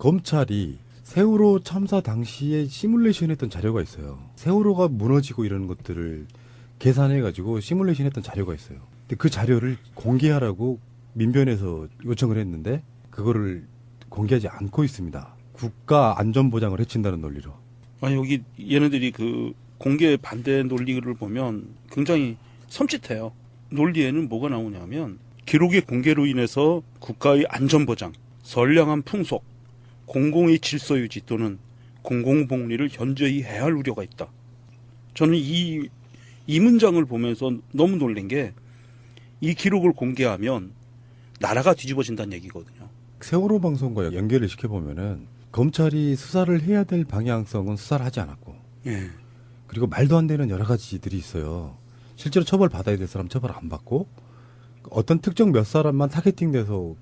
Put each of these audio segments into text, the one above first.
검찰이 세월호 참사 당시에 시뮬레이션 했던 자료가 있어요. 세월호가 무너지고 이런 것들을 계산해가지고 시뮬레이션 했던 자료가 있어요. 근데 그 자료를 공개하라고 민변에서 요청을 했는데 그거를 공개하지 않고 있습니다. 국가 안전보장을 해친다는 논리로. 아니, 여기 얘네들이 그 공개 반대 논리를 보면 굉장히 섬찟해요. 논리에는 뭐가 나오냐면 기록의 공개로 인해서 국가의 안전보장, 선량한 풍속, 공공의 질서 유지 또는 공공복리를 현저히 해할 우려가 있다. 저는 이 문장을 보면서 너무 놀란 게 이 기록을 공개하면 나라가 뒤집어진다는 얘기거든요. 세월호 방송과 연결을 시켜보면은 검찰이 수사를 해야 될 방향성은 수사를 하지 않았고 예. 그리고 말도 안 되는 여러 가지들이 있어요. 실제로 처벌받아야 될 사람 처벌 안 받고 어떤 특정 몇 사람만 타겟팅돼서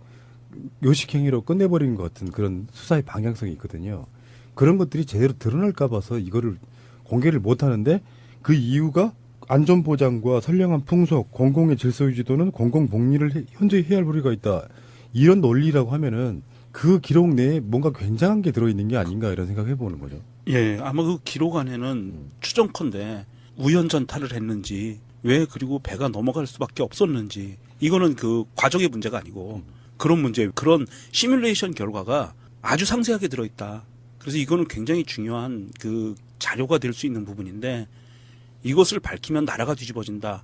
요식행위로 끝내버리는 것 같은 그런 수사의 방향성이 있거든요. 그런 것들이 제대로 드러날까 봐서 이거를 공개를 못 하는데 그 이유가 안전보장과 선량한 풍속, 공공의 질서 유지 또는 공공복리를 현저히 해야 할 우려가 있다. 이런 논리라고 하면은 그 기록 내에 뭔가 굉장한 게 들어있는 게 아닌가 이런 생각을 해보는 거죠. 예, 아마 그 기록 안에는 추정컨대 우연전탈을 했는지 왜 그리고 배가 넘어갈 수밖에 없었는지 이거는 그 과정의 문제가 아니고 그런 문제, 그런 시뮬레이션 결과가 아주 상세하게 들어있다. 그래서 이거는 굉장히 중요한 그 자료가 될 수 있는 부분인데 이것을 밝히면 나라가 뒤집어진다.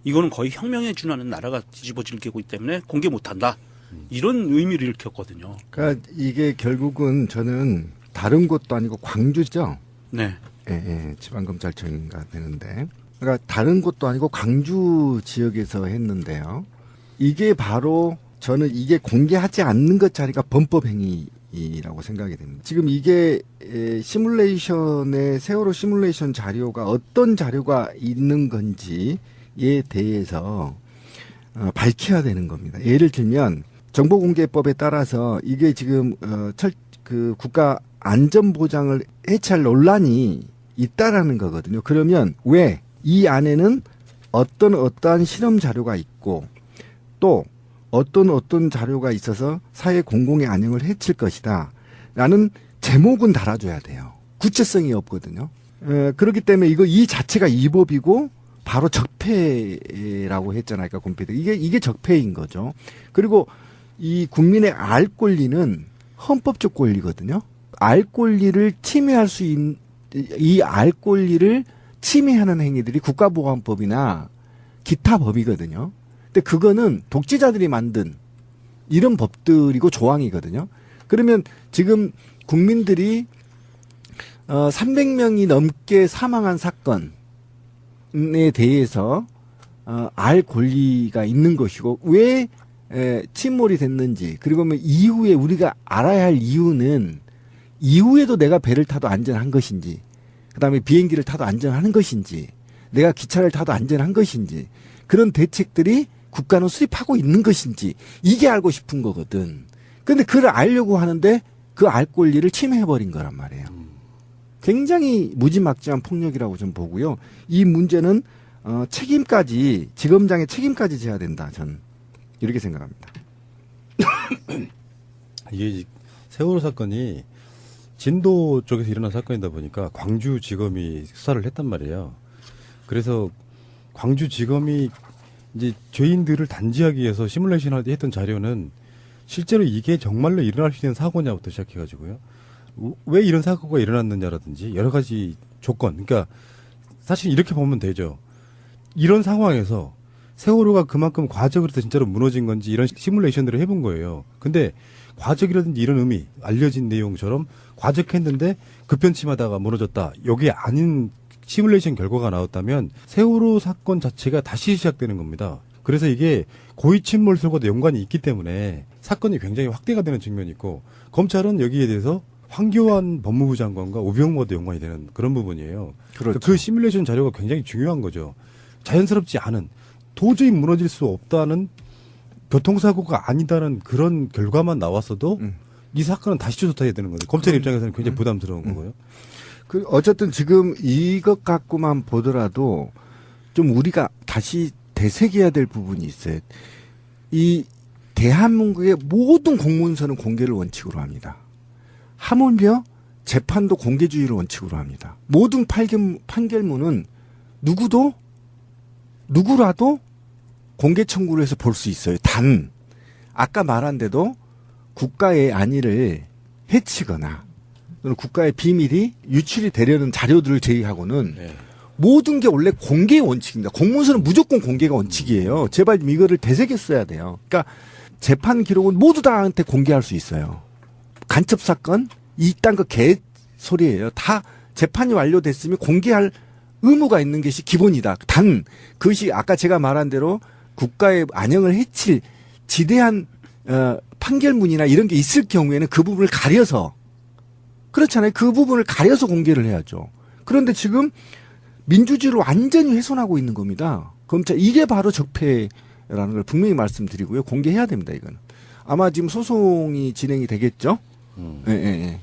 이거는 거의 혁명에 준하는 나라가 뒤집어질 게고 있기 때문에 공개 못한다. 이런 의미를 일으켰거든요. 그러니까 이게 결국은 저는 다른 곳도 아니고 광주죠. 네. 예, 지방검찰청인가 되는데. 그러니까 다른 곳도 아니고 광주 지역에서 했는데요. 이게 바로 저는 이게 공개하지 않는 것 자리가 범법행위라고 생각이 됩니다. 지금 이게 시뮬레이션의 세월호 시뮬레이션 자료가 어떤 자료가 있는 건지에 대해서 밝혀야 되는 겁니다. 예를 들면 정보공개법에 따라서 이게 지금 그 국가 안전보장을 해체할 논란이 있다라는 거거든요. 그러면 왜 이 안에는 어떠한 실험 자료가 있고 또 어떤 자료가 있어서 사회 공공의 안녕을 해칠 것이다 라는 제목은 달아줘야 돼요. 구체성이 없거든요. 그렇기 때문에 이 자체가 위법이고 바로 적폐라고 했잖아요. 그러니까 곰피드. 이게 적폐인 거죠. 그리고 이 국민의 알 권리는 헌법적 권리거든요. 알 권리를 침해할 수 있는 이 알 권리를 침해하는 행위들이 국가보안법이나 기타 법이거든요. 근데 그거는 독재자들이 만든 이런 법들이고 조항이거든요. 그러면 지금 국민들이 300명이 넘게 사망한 사건에 대해서 알 권리가 있는 것이고 왜 침몰이 됐는지 그리고 이후에 우리가 알아야 할 이유는 이후에도 내가 배를 타도 안전한 것인지 그다음에 비행기를 타도 안전한 것인지 내가 기차를 타도 안전한 것인지 그런 대책들이 국가는 수립하고 있는 것인지 이게 알고 싶은 거거든. 그런데 그걸 알려고 하는데 그 알 권리를 침해해버린 거란 말이에요. 굉장히 무지막지한 폭력이라고 좀 보고요. 이 문제는 책임까지 지검장의 책임까지 져야 된다. 전 이렇게 생각합니다. 이게 세월호 사건이 진도 쪽에서 일어난 사건이다 보니까 광주지검이 수사를 했단 말이에요. 그래서 광주지검이 이제 죄인들을 단죄하기 위해서 시뮬레이션 할 때 했던 자료는 실제로 이게 정말로 일어날 수 있는 사고냐부터 시작해가지고요. 왜 이런 사고가 일어났느냐라든지 여러 가지 조건. 그러니까 사실 이렇게 보면 되죠. 이런 상황에서 세월호가 그만큼 과적으로 진짜로 무너진 건지 이런 시뮬레이션들을 해본 거예요. 근데 과적이라든지 이런 의미, 알려진 내용처럼 과적했는데 급변침하다가 무너졌다. 이게 아닌 시뮬레이션 결과가 나왔다면 세월호 사건 자체가 다시 시작되는 겁니다. 그래서 이게 고의 침몰설과도 연관이 있기 때문에 사건이 굉장히 확대가 되는 측면이 있고 검찰은 여기에 대해서 황교안 법무부 장관과 우병우와도 연관이 되는 그런 부분이에요. 그렇죠. 그 시뮬레이션 자료가 굉장히 중요한 거죠. 자연스럽지 않은 도저히 무너질 수 없다는 교통사고가 아니다는 그런 결과만 나왔어도 이 사건은 다시 조사해야 되는 거죠. 검찰 입장에서는 굉장히 부담스러운 거고요. 어쨌든 지금 이것 갖고만 보더라도 좀 우리가 다시 되새겨야 될 부분이 있어요. 이 대한민국의 모든 공문서는 공개를 원칙으로 합니다. 하물며 재판도 공개주의를 원칙으로 합니다. 모든 판결문은 누구라도 공개 청구를 해서 볼 수 있어요. 단 아까 말한 대로 국가의 안위를 해치거나 또는 국가의 비밀이 유출이 되려는 자료들을 제외하고는 네. 모든 게 원래 공개의 원칙입니다. 공문서는 무조건 공개가 원칙이에요. 제발 좀 이거를 되새겼어야 돼요. 그러니까 재판 기록은 모두 다한테 공개할 수 있어요. 간첩 사건 이딴 거 개소리예요. 다 재판이 완료됐으면 공개할 의무가 있는 것이 기본이다. 단 그것이 아까 제가 말한 대로 국가의 안녕을 해칠 지대한 판결문이나 이런 게 있을 경우에는 그 부분을 가려서 그렇잖아요. 그 부분을 가려서 공개를 해야죠. 그런데 지금 민주주의를 완전히 훼손하고 있는 겁니다. 검찰 이게 바로 적폐라는 걸 분명히 말씀드리고요. 공개해야 됩니다. 이거는 아마 지금 소송이 진행이 되겠죠. 예.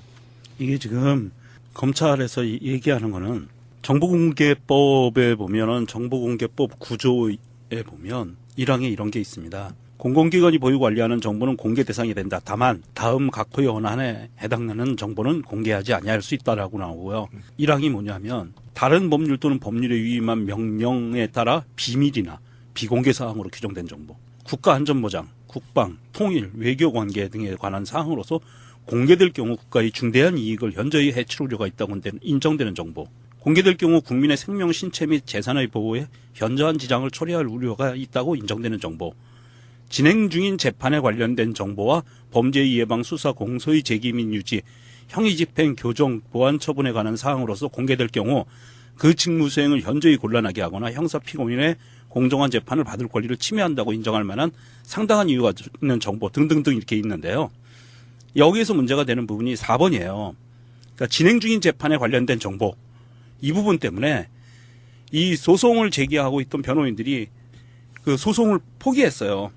이게 지금 검찰에서 얘기하는 거는 정보공개법에 보면은 정보공개법 구조에 보면 1항에 이런 게 있습니다. 공공기관이 보유 관리하는 정보는 공개 대상이 된다. 다만 다음 각호의 원안에 해당하는 정보는 공개하지 아니할 수 있다라고 나오고요. 1항이 뭐냐면 다른 법률 또는 법률에 위임한 명령에 따라 비밀이나 비공개 사항으로 규정된 정보, 국가안전보장, 국방, 통일, 외교관계 등에 관한 사항으로서 공개될 경우 국가의 중대한 이익을 현저히 해칠 우려가 있다고 인정되는 정보, 공개될 경우 국민의 생명, 신체 및 재산의 보호에 현저한 지장을 초래할 우려가 있다고 인정되는 정보, 진행 중인 재판에 관련된 정보와 범죄 예방, 수사, 공소의 제기 및 유지, 형의 집행, 교정, 보안 처분에 관한 사항으로서 공개될 경우 그 직무 수행을 현저히 곤란하게 하거나 형사 피고인의 공정한 재판을 받을 권리를 침해한다고 인정할 만한 상당한 이유가 있는 정보 등등등 이렇게 있는데요. 여기에서 문제가 되는 부분이 4번이에요. 그러니까 진행 중인 재판에 관련된 정보. 이 부분 때문에 이 소송을 제기하고 있던 변호인들이 그 소송을 포기했어요.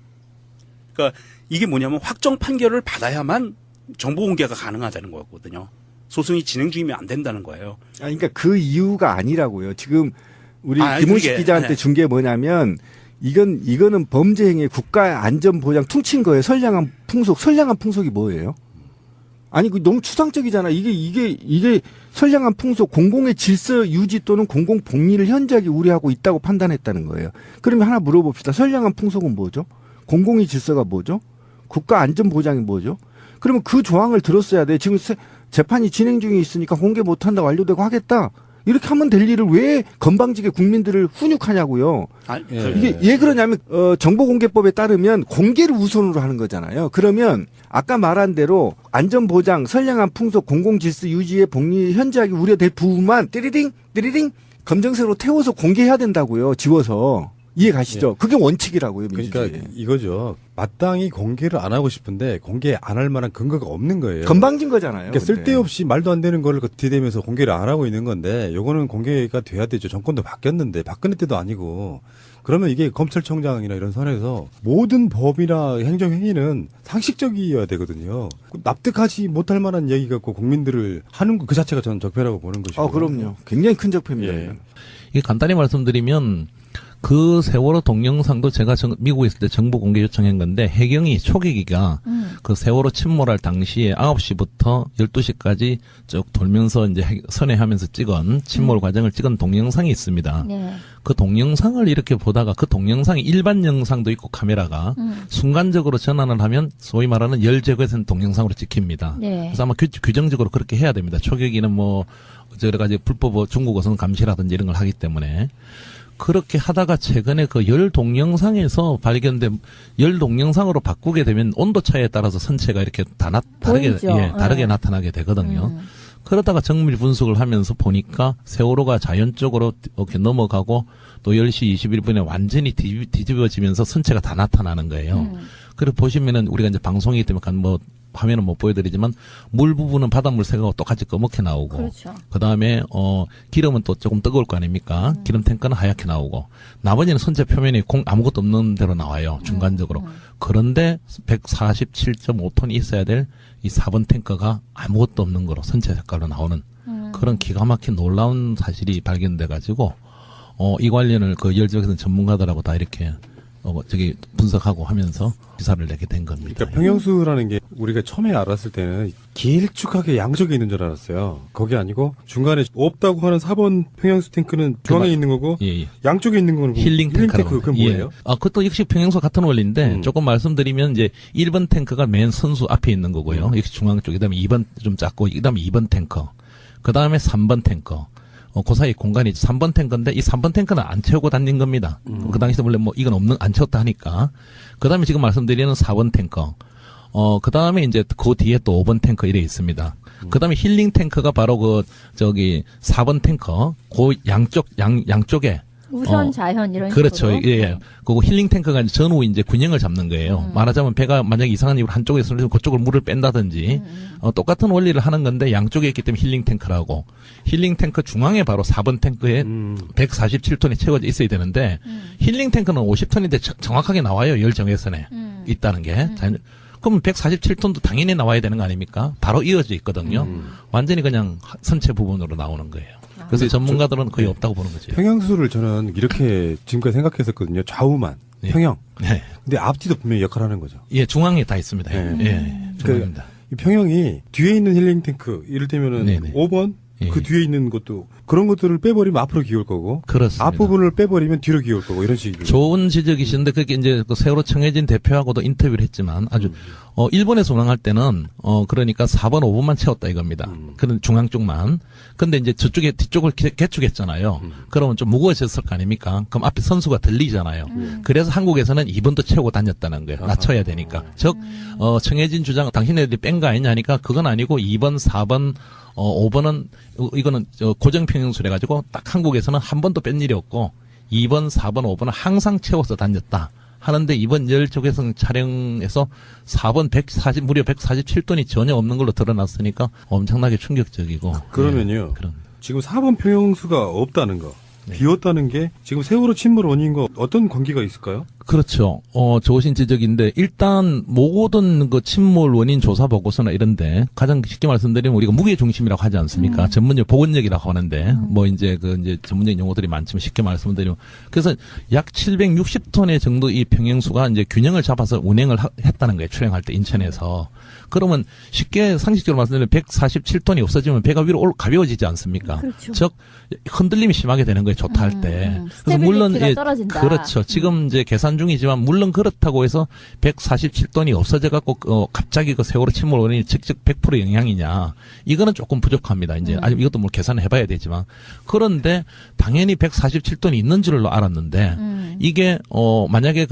그러니까 이게 뭐냐면 확정 판결을 받아야만 정보 공개가 가능하다는 거거든요. 소송이 진행 중이면 안 된다는 거예요. 그러니까 그 이유가 아니라고요. 지금 우리 김훈식 그게, 기자한테 네. 준 게 뭐냐면 이거는 범죄 행위 국가 안전 보장 퉁친 거예요. 선량한 풍속이 뭐예요? 아니 그 너무 추상적이잖아. 이게 선량한 풍속, 공공의 질서 유지 또는 공공 복리를 현저하게 우려하고 있다고 판단했다는 거예요. 그러면 하나 물어봅시다. 선량한 풍속은 뭐죠? 공공의 질서가 뭐죠? 국가 안전 보장이 뭐죠? 그러면 그 조항을 들었어야 돼. 지금 재판이 진행 중에 있으니까 공개 못한다, 완료되고 하겠다. 이렇게 하면 될 일을 왜 건방지게 국민들을 훈육하냐고요. 이게 왜 그러냐면 정보공개법에 따르면 공개를 우선으로 하는 거잖아요. 그러면 아까 말한 대로 안전보장, 선량한 풍속, 공공질서 유지의 복리 현저하게 우려될 부분만 띠리딩 검정색으로 태워서 공개해야 된다고요. 지워서. 이해 가시죠? 그게 원칙이라고요. 민주주의. 그러니까 이거죠. 마땅히 공개를 안 하고 싶은데 공개 안 할 만한 근거가 없는 거예요. 건방진 거잖아요. 그러니까 쓸데없이 말도 안 되는 거를 뒤대면서 공개를 안 하고 있는 건데 요거는 공개가 돼야 되죠. 정권도 바뀌었는데 박근혜 때도 아니고 그러면 이게 검찰청장이나 이런 선에서 모든 법이나 행정행위는 상식적이어야 되거든요. 납득하지 못할 만한 얘기 갖고 국민들을 하는 거 그 자체가 저는 적폐라고 보는 것이고. 그럼요. 굉장히 큰 적폐입니다. 예. 이게 간단히 말씀드리면 그 세월호 동영상도 제가 미국에 있을 때 정보 공개 요청한 건데 해경이 초계기가 그 세월호 침몰할 당시에 9시부터 12시까지 쭉 돌면서 이제 선회하면서 찍은 침몰 과정을 찍은 동영상이 있습니다. 네. 그 동영상을 이렇게 보다가 그 동영상이 일반 영상도 있고 카메라가 순간적으로 전환을 하면 소위 말하는 열 제거된 동영상으로 찍힙니다. 네. 그래서 아마 규정적으로 그렇게 해야 됩니다. 초계기는 뭐 여러 가지 불법 중국 어선 감시라든지 이런 걸 하기 때문에. 그렇게 하다가 최근에 그 열 동영상에서 발견된 열 동영상으로 바꾸게 되면 온도 차이에 따라서 선체가 이렇게 다르게 네. 나타나게 되거든요. 그러다가 정밀 분석을 하면서 보니까 세월호가 자연적으로 이렇게 넘어가고 또 10시 21분에 완전히 뒤집어지면서 선체가 다 나타나는 거예요. 그리고 보시면은 우리가 이제 방송이기 때문에 뭐 화면은 못 보여드리지만 물 부분은 바닷물 색하고 똑같이 검게 나오고 그렇죠. 그다음에 기름은 또 조금 뜨거울 거 아닙니까? 기름 탱크는 하얗게 나오고 나머지는 선체 표면이 아무것도 없는 대로 나와요. 중간적으로. 그런데 147.5톤이 있어야 될 이 4번 탱크가 아무것도 없는 거로 선체 색깔로 나오는 그런 기가 막힌 놀라운 사실이 발견돼 가지고 이 관련을 그 열적에서는 전문가들하고 다 이렇게 분석하고 하면서 기사를 내게 된 겁니다. 그러니까 평형수라는 게 우리가 처음에 알았을 때는 길쭉하게 양쪽에 있는 줄 알았어요. 그게 아니고 중간에 없다고 하는 4번 평형수 탱크는 중앙에 있는 거고 예, 예. 양쪽에 있는 거는 힐링 탱크라고. 그건 뭐예요? 예. 그것도 역시 평형수 같은 원리인데 조금 말씀드리면 이제 1번 탱크가 맨 선수 앞에 있는 거고요. 역시 중앙 쪽. 그다음에 2번 좀 작고 그다음에 2번 탱커. 그다음에 3번 탱커. 그 사이 공간이 3번 탱크인데 이 3번 탱크는 안 채우고 다닌 겁니다. 그 당시에 원래 뭐 이건 안 채웠다 하니까. 그다음에 지금 말씀드리는 4번 탱커. 그다음에 이제 그 뒤에 또 5번 탱커 이래 있습니다. 그다음에 힐링 탱크가 바로 4번 탱커 그 양쪽에 우선 자현 이런 그렇죠. 식으로. 예. 그리고 힐링 탱크가 전후 이제 균형을 잡는 거예요. 말하자면 배가 만약에 이상한 이유로 한쪽에서 그쪽을 물을 뺀다든지 똑같은 원리를 하는 건데 양쪽에 있기 때문에 힐링 탱크라고. 힐링 탱크 중앙에 바로 4번 탱크에 147톤이 채워져 있어야 되는데 힐링 탱크는 50톤인데 정확하게 나와요. 열 정외선에 있다는 게. 그럼 147톤도 당연히 나와야 되는 거 아닙니까? 바로 이어져 있거든요. 완전히 그냥 선체 부분으로 나오는 거예요. 그래서 전문가들은 거의 없다고 보는 거죠. 평형수를 저는 이렇게 지금까지 생각했었거든요. 좌우만 네. 평형. 네. 근데 앞뒤도 분명히 역할을 하는 거죠. 예, 중앙에 다 있습니다. 네. 예, 중앙입니다. 이 평형이 뒤에 있는 힐링 탱크, 이를테면은 네네. 5번 예. 그 뒤에 있는 것도 그런 것들을 빼버리면 앞으로 기울 거고, 그렇습니다. 앞부분을 빼버리면 뒤로 기울 거고 이런 식이죠. 좋은 지적이신데 그게 이제 그 세월호 청해진 대표하고도 인터뷰를 했지만 아주 일본에서 운항할 때는 그러니까 4번 5번만 채웠다 이겁니다. 그런 중앙 쪽만. 근데 이제 저쪽에 뒤쪽을 개축했잖아요. 그러면 좀 무거워졌을 거 아닙니까? 그럼 앞에 선수가 들리잖아요. 그래서 한국에서는 2번도 채우고 다녔다는 거예요. 낮춰야 되니까. 즉 청해진 주장 당신네들이 뺀 거 아니냐니까 그건 아니고 2번 4번 5번은 이거는 고정 평형수래 가지고 딱 한국에서는 한 번도 뺀 일이 없고 2번, 4번, 5번은 항상 채워서 다녔다. 하는데 이번 열적외선 촬영에서 4번 무려 147톤이 전혀 없는 걸로 드러났으니까 엄청나게 충격적이고. 그러면요. 예, 그런. 지금 4번 평형수가 없다는 거, 비었다는 게 지금 세월호 침몰 원인과 어떤 관계가 있을까요? 그렇죠. 좋으신 지적인데, 일단, 모든 그 침몰 원인 조사 보고서나 이런데, 가장 쉽게 말씀드리면 우리가 무게중심이라고 하지 않습니까? 전문용 보건력이라고 하는데, 이제 전문적인 용어들이 많지만 쉽게 말씀드리면. 그래서 약 760톤의 정도 이 평형수가 이제 균형을 잡아서 운행을 했다는 거예요. 출행할 때 인천에서. 그러면 쉽게 상식적으로 말씀드리면 147톤이 없어지면 배가 위로 가벼워지지 않습니까? 그렇죠. 즉, 흔들림이 심하게 되는 거예요. 좆할 때. 그래서 스테빌리티가 떨어진다. 그렇죠. 지금 이제 계산 중이지만 물론 그렇다고 해서 147톤이 없어져 갖고 갑자기 그 세월호 침몰 원인이 직접 100% 영향이냐. 이거는 조금 부족합니다. 이제 아직 이것도 뭐 계산을 해봐야 되지만 그런데 당연히 147톤이 있는 줄로 알았는데 이게 만약에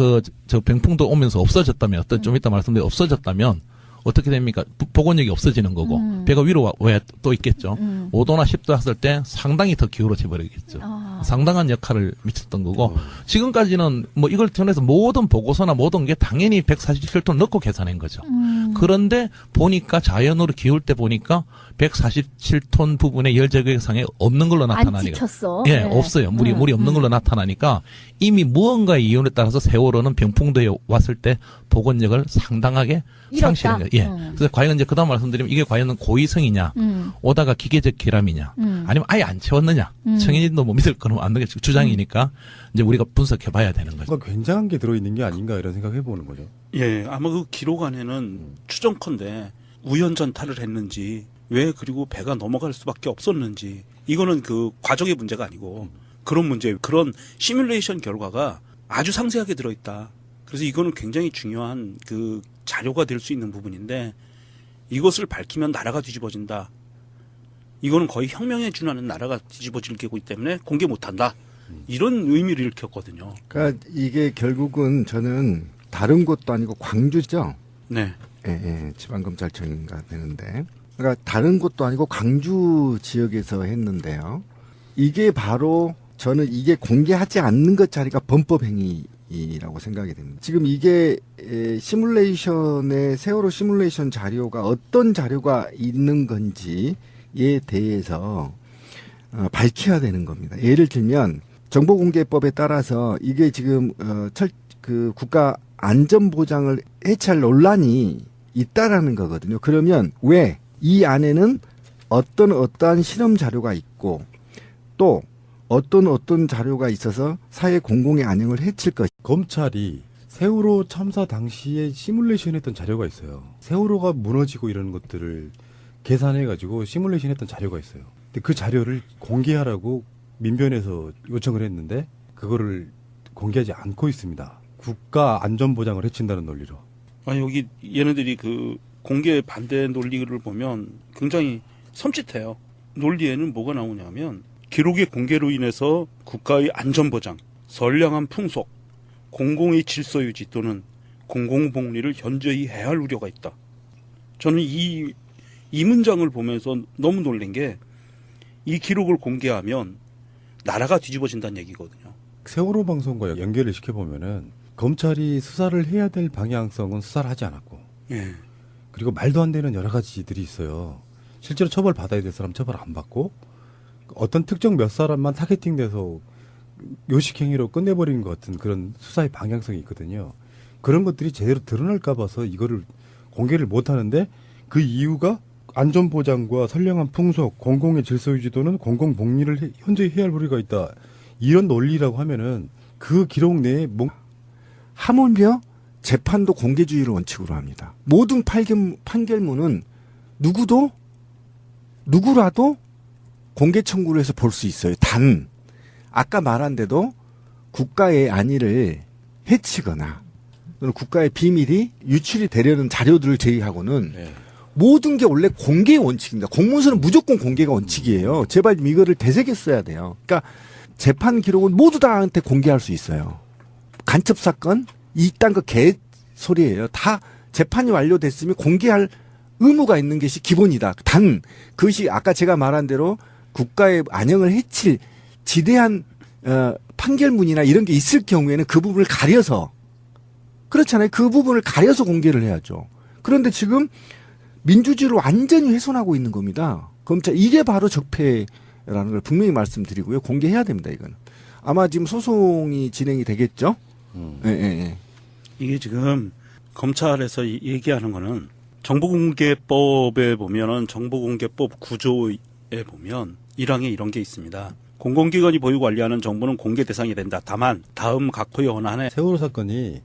저 병풍도 오면서 없어졌다면 좀 이따 말씀드린 없어졌다면 어떻게 됩니까? 복원력이 없어지는 거고 배가 위로 왜 또 있겠죠. 5도나 10도 했을 때 상당히 더 기울어져 버리겠죠. 상당한 역할을 미쳤던 거고 지금까지는 뭐 이걸 통해서 모든 보고서나 모든 게 당연히 147톤 넣고 계산한 거죠. 그런데 보니까 자연으로 기울 때 보니까 147톤 부분의 열제격상에 없는 걸로 안 나타나니까. 찍혔어. 예, 네. 없어요. 물이 없는 걸로 나타나니까 이미 무언가의 이윤에 따라서 세월호는 병풍도에 왔을 때 복원력을 상당하게 잃었다. 상실한 거예요. 예. 그래서 과연 이제 그다음 말씀드리면 이게 과연 고의성이냐, 오다가 기계적 결함이냐, 아니면 아예 안 채웠느냐. 청인도 뭐 믿을 거는 안 되겠죠. 주장이니까 이제 우리가 분석해봐야 되는 거죠. 뭔가 굉장한 게 들어있는 게 아닌가 이런 생각해 보는 거죠. 예, 아마 그 기록 안에는 추정컨대 우연전탈을 했는지 왜 그리고 배가 넘어갈 수밖에 없었는지 이거는 그 과정의 문제가 아니고 그런 문제, 그런 시뮬레이션 결과가 아주 상세하게 들어있다. 그래서 이거는 굉장히 중요한 그 자료가 될 수 있는 부분인데 이것을 밝히면 나라가 뒤집어진다. 이거는 거의 혁명에 준하는 나라가 뒤집어질 게고 있기 때문에 공개 못한다. 이런 의미를 일으켰거든요. 그러니까 이게 결국은 저는 다른 곳도 아니고 광주죠. 네. 예, 지방검찰청인가 되는데. 그러니까 다른 곳도 아니고 광주 지역에서 했는데요. 이게 바로 저는 이게 공개하지 않는 것 자리가 범법행위라고 생각이 됩니다. 지금 이게 시뮬레이션의 세월호 시뮬레이션 자료가 어떤 자료가 있는 건지에 대해서 밝혀야 되는 겁니다. 예를 들면 정보공개법에 따라서 이게 지금 국가 안전보장을 해체할 논란이 있다라는 거거든요. 그러면 왜 이 안에는 어떠한 실험 자료가 있고 또 어떤 자료가 있어서 사회 공공의 안녕을 해칠 것. 검찰이 세월호 참사 당시에 시뮬레이션 했던 자료가 있어요. 세월호가 무너지고 이런 것들을 계산해가지고 시뮬레이션 했던 자료가 있어요. 근데 그 자료를 공개하라고 민변에서 요청을 했는데 그거를 공개하지 않고 있습니다. 국가 안전보장을 해친다는 논리로. 아니, 여기 얘네들이 그 공개 반대 논리를 보면 굉장히 섬찟해요. 논리에는 뭐가 나오냐면 기록의 공개로 인해서 국가의 안전보장, 선량한 풍속, 공공의 질서 유지 또는 공공복리를 현저히 해할 우려가 있다. 저는 이 문장을 보면서 너무 놀란 게 이 기록을 공개하면 나라가 뒤집어진다는 얘기거든요. 세월호 방송과 연결을 시켜보면은 검찰이 수사를 해야 될 방향성은 수사를 하지 않았고 예. 그리고 말도 안 되는 여러 가지들이 있어요. 실제로 처벌받아야 될 사람 처벌 안 받고 어떤 특정 몇 사람만 타겟팅돼서 요식행위로 끝내버리는 것 같은 그런 수사의 방향성이 있거든요. 그런 것들이 제대로 드러날까 봐서 이거를 공개를 못 하는데 그 이유가 안전보장과 선량한 풍속, 공공의 질서 유지도는 공공복리를 현저히 해야 할 우려가 있다. 이런 논리라고 하면은 그 기록 내에 하물며 재판도 공개주의를 원칙으로 합니다. 모든 판결문은 누구라도 공개 청구를 해서 볼 수 있어요. 단 아까 말한 대로 국가의 안위를 해치거나 또는 국가의 비밀이 유출이 되려는 자료들을 제외하고는 네. 모든 게 원래 공개의 원칙입니다. 공문서는 무조건 공개가 원칙이에요. 제발 좀 이거를 되새겼어야 돼요. 그러니까 재판 기록은 모두 다한테 공개할 수 있어요. 간첩 사건 이딴 거 개소리예요. 다 재판이 완료됐으면 공개할 의무가 있는 것이 기본이다. 단 그것이 아까 제가 말한 대로 국가의 안녕을 해칠 지대한 판결문이나 이런 게 있을 경우에는 그 부분을 가려서 그렇잖아요. 그 부분을 가려서 공개를 해야죠. 그런데 지금 민주주의를 완전히 훼손하고 있는 겁니다. 검찰 이게 바로 적폐라는 걸 분명히 말씀드리고요. 공개해야 됩니다. 이거는 아마 지금 소송이 진행이 되겠죠. 예. 이게 지금 검찰에서 얘기하는 거는 정보공개법에 보면은 정보공개법 구조에 보면 1항에 이런 게 있습니다. 공공기관이 보유 관리하는 정보는 공개 대상이 된다. 다만 다음 각호의 원안에 세월호 사건이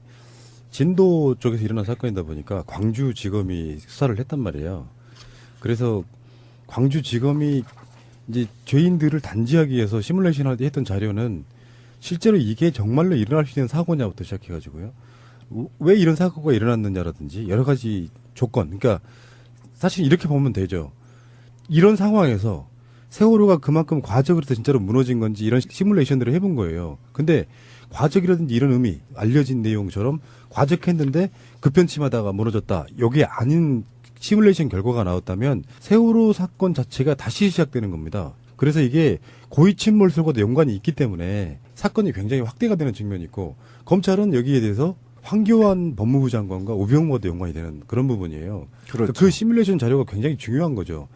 진도 쪽에서 일어난 사건이다 보니까 광주지검이 수사를 했단 말이에요. 그래서 광주지검이 이제 죄인들을 단지하기 위해서 시뮬레이션 했던 자료는 실제로 이게 정말로 일어날 수 있는 사고냐부터 시작해가지고요. 왜 이런 사고가 일어났느냐라든지 여러 가지 조건. 그러니까 사실 이렇게 보면 되죠. 이런 상황에서 세월호가 그만큼 과적으로 해서 진짜로 무너진 건지 이런 시뮬레이션들을 해본 거예요. 근데 과적이라든지 이런 의미, 알려진 내용처럼 과적했는데 급변침하다가 무너졌다. 이게 아닌 시뮬레이션 결과가 나왔다면 세월호 사건 자체가 다시 시작되는 겁니다. 그래서 이게 고의 침몰설과도 연관이 있기 때문에 사건이 굉장히 확대가 되는 측면이 있고 검찰은 여기에 대해서 황교안 법무부 장관과 우병우와도 연관이 되는 그런 부분이에요. 그렇죠. 그 시뮬레이션 자료가 굉장히 중요한 거죠.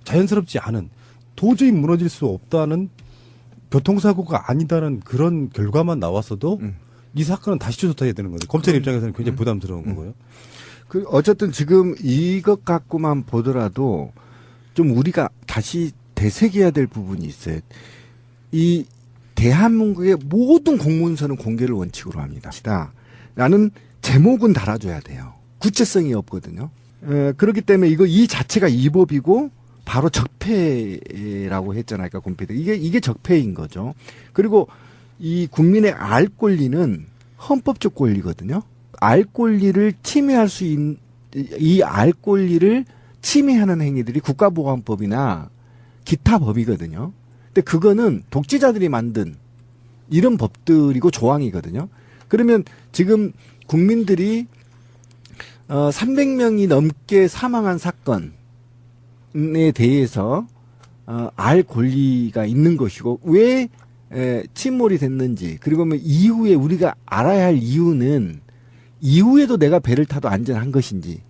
자연스럽지 않은 도저히 무너질 수 없다는 교통사고가 아니다는 그런 결과만 나왔어도 이 사건은 다시 조사해야 되는 거죠. 검찰 입장에서는 굉장히 부담스러운 거고요. 그 어쨌든 지금 이것 갖고만 보더라도 좀 우리가 다시 되새겨야 될 부분이 있어요. 이 대한민국의 모든 공문서는 공개를 원칙으로 합니다. 라는 제목은 달아줘야 돼요. 구체성이 없거든요. 그렇기 때문에 이 자체가 위법이고 바로 적폐라고 했잖아요. 아까 곰피디. 이게 적폐인 거죠. 그리고 이 국민의 알 권리는 헌법적 권리거든요. 알 권리를 침해할 수 있는 이 알 권리를 침해하는 행위들이 국가보안법이나 기타 법이거든요. 근데 그거는 독재자들이 만든 이런 법들이고 조항이거든요. 그러면 지금 국민들이 300명이 넘게 사망한 사건에 대해서 알 권리가 있는 것이고 왜 침몰이 됐는지 그리고 이후에 우리가 알아야 할 이유는 이후에도 내가 배를 타도 안전한 것인지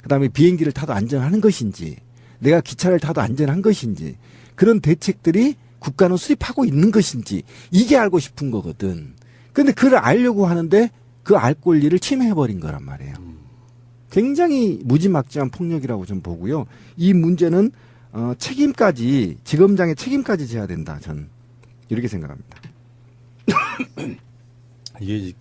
그다음에 비행기를 타도 안전한 것인지 내가 기차를 타도 안전한 것인지 그런 대책들이 국가는 수립하고 있는 것인지 이게 알고 싶은 거거든. 근데 그걸 알려고 하는데 그 알 권리를 침해해버린 거란 말이에요. 굉장히 무지막지한 폭력이라고 좀 보고요. 이 문제는 책임까지 지검장의 책임까지 져야 된다. 전 이렇게 생각합니다. 이게